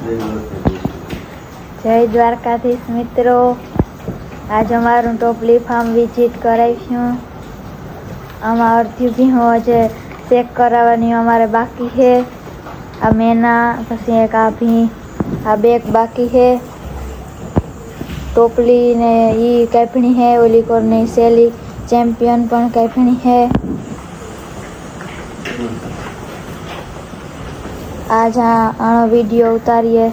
જય દ્વારકાધીશ મિત્રો, આજ અમારું ટોપલી ફાર્મ વિઝિટ કરાવીશું. આમાં અડધી ભીહો જે ચેક કરાવવાની અમારે બાકી છે. આ મેના, પછી એક આ ભી, આ બેગ બાકી છે. ટોપલી ને ઈ કાપણી है, ओली कोरनी सेली चैम्पियन पण कापणी है. आज आनो वीडियो उतारिए.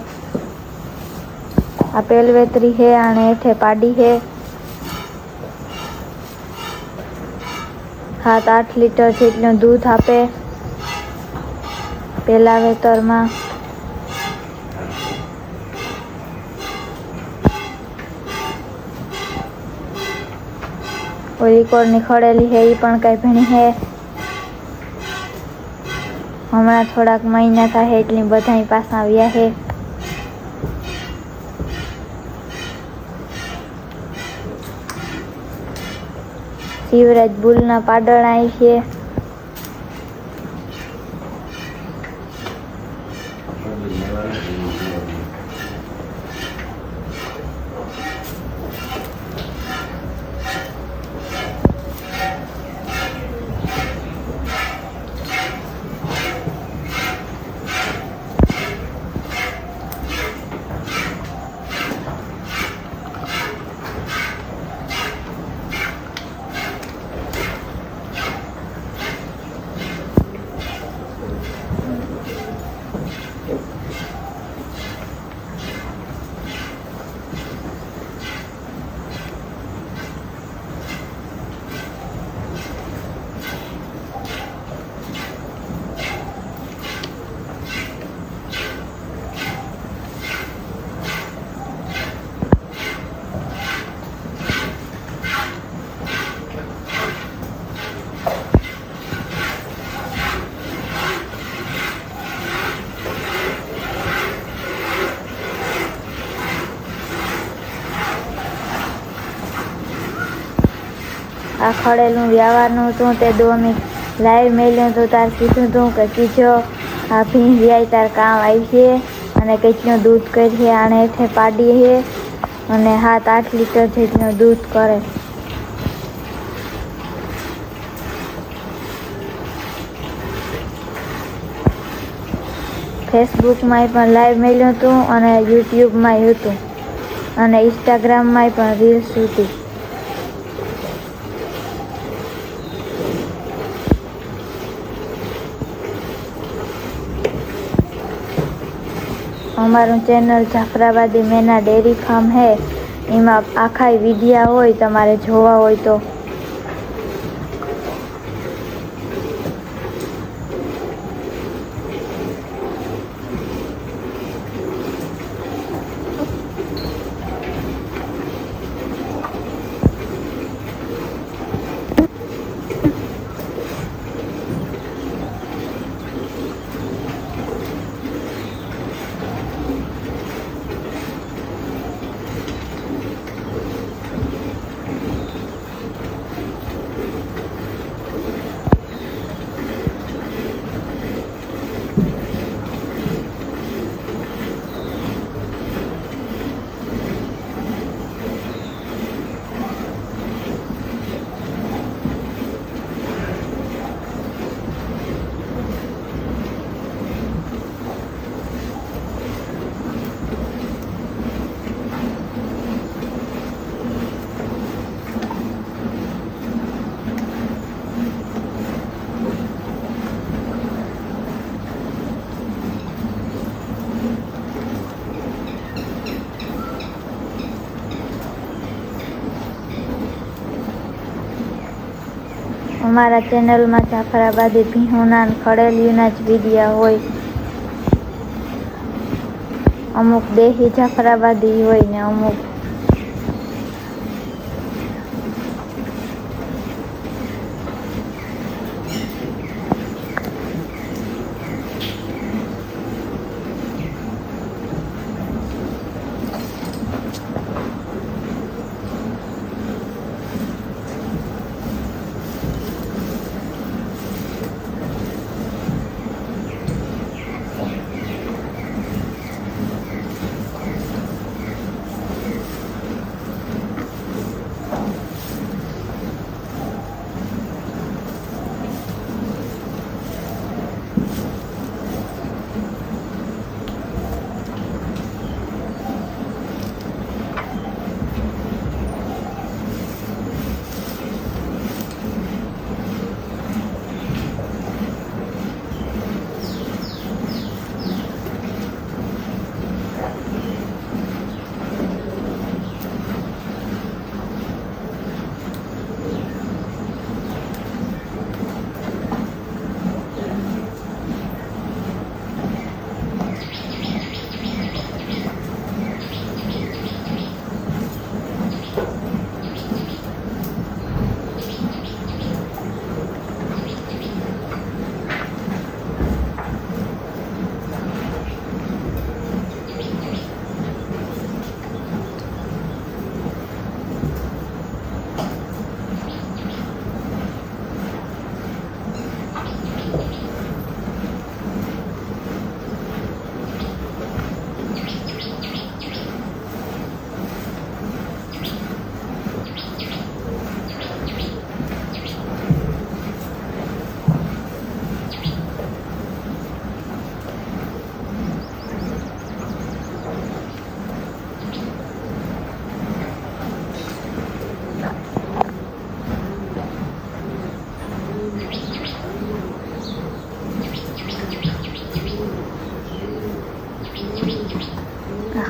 आ पेलवेतरी है, आने हेठे पाडी है. 7-8 लीटर जेटलुं दूध आपे पेला वेतर में. ओली कोरनी खड़ेली है, ई पण कापणी है. हमણાં થોડાક મહિના થાય એટલે બધાય પાછા આવ્યા છે. શિવરાજ બુલના પાડળ આવી છે. आ खड़ेलू व्यावारनु हतुं ते 2 मिनिट लाइव मेल्युं तो तार कीधुं हतुं के कीजो आ भीं व्याय तार काम आई छे अने केटલું दूध करे आने हेठे पाडी है अने 7-8 लीटर जेटલું दूध करे. फेसबुक में पण लाइव मेल्युं हतुं अने यूट्यूब में हतुं अने इंस्टाग्राम में पण रील्स हती. અમારું ચેનલ જાફરાબાદી મેના ડેરી ફાર્મ है. એમાં આખા વિડિયા હોય, તમારે જોવા હોય તો અમારા ચેનલમાં જાફરાબાદી ભીહોના ખડેલીના જ વિડિયા હોય. અમુક દેહી જાફરાબાદી હોય ને અમુક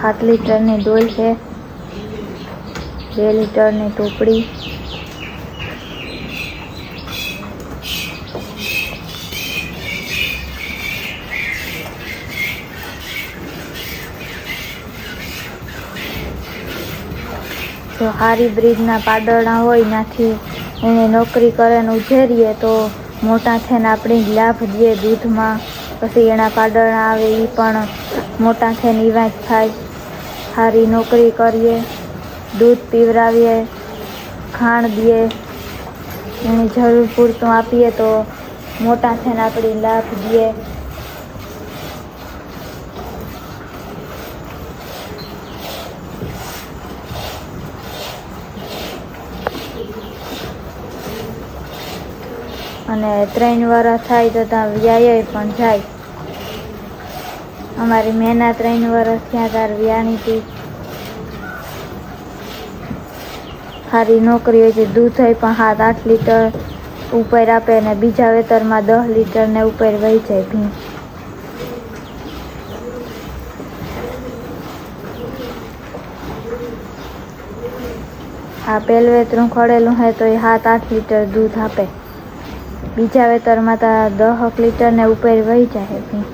7 લીટરની ડોલ છે, 2 લીટરની ટોપડી, જો સારી બ્રીડના પાડરણા હોય નાથી એને નોકરી કરે ને ઉછેરીએ તો મોટા થઈને આપણે લાભ દઈએ દૂધમાં, પછી એના પાડરણા આવે એ પણ મોટા થઈને ઈવા જ થાય. સારી નોકરી કરીએ, દૂધ પીવરાવીએ, ખાણ દઈએ, એની જરૂર પૂરતું આપીએ તો મોટા થઈને આપણે લાભ દઈએ. અને 3 વર્ષ થાય તો ત્યાં વ્યાય પણ જાય. અમારી મેના 3 વર્ષ થયા તાર વ્યાણી હતી. સારી નોકરી હોય છે, દૂધ હોય પણ 7-8 લીટર ઉપર આપે ને બીજા વેતરમાં 10 લીટર ને ઉપર વહી જાય ભીંસ. આ પહેલું વેતરું ખોડેલું હોય તો એ 7-8 લીટર દૂધ આપે, બીજા વેતરમાં તો 10 લીટર ને ઉપર વહી જાય ભીંસ.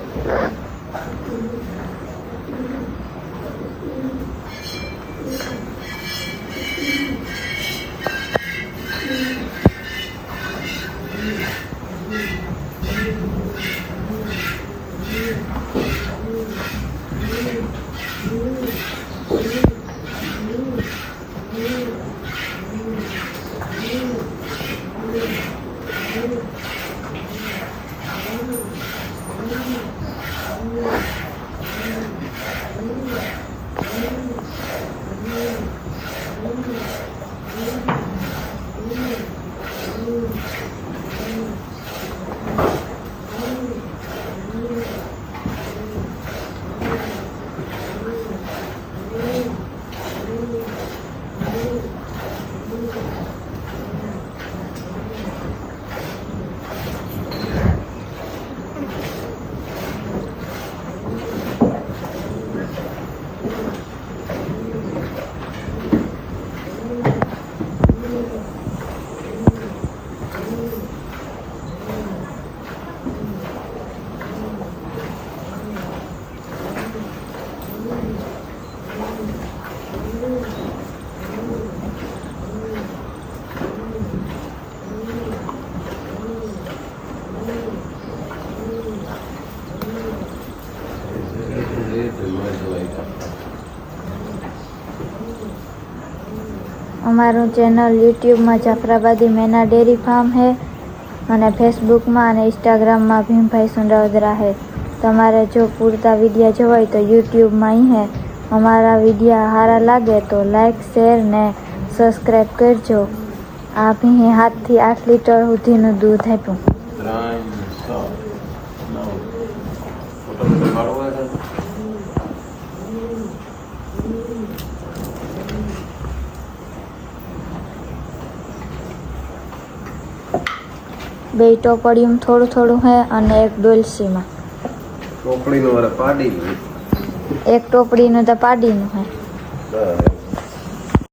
અમારું ચેનલ યુટ્યુબમાં જાફરાબાદી મેના ડેરી ફાર્મ है અને ફેસબુકમાં અને ઇન્સ્ટાગ્રામમાં ભીમભાઈ સુંડવદરા है. તમારે જો પૂરતા વિડીયા જોવા હોય તો યુટ્યુબમાં અહીં है. અમારા વિડીયા સારા લાગે તો લાઈક શેર ને સબસ્ક્રાઈબ કરજો. આ ભીંહે 7 થી 8 લીટર સુધીનું દૂધ આપ્યું. બે ટોપડીમાં થોડું થોડું હે અને એક ડોલસીમાં. ટોપડીનું વાળા પાડીનું, એક ટોપડીનું તો પાડીનું હે.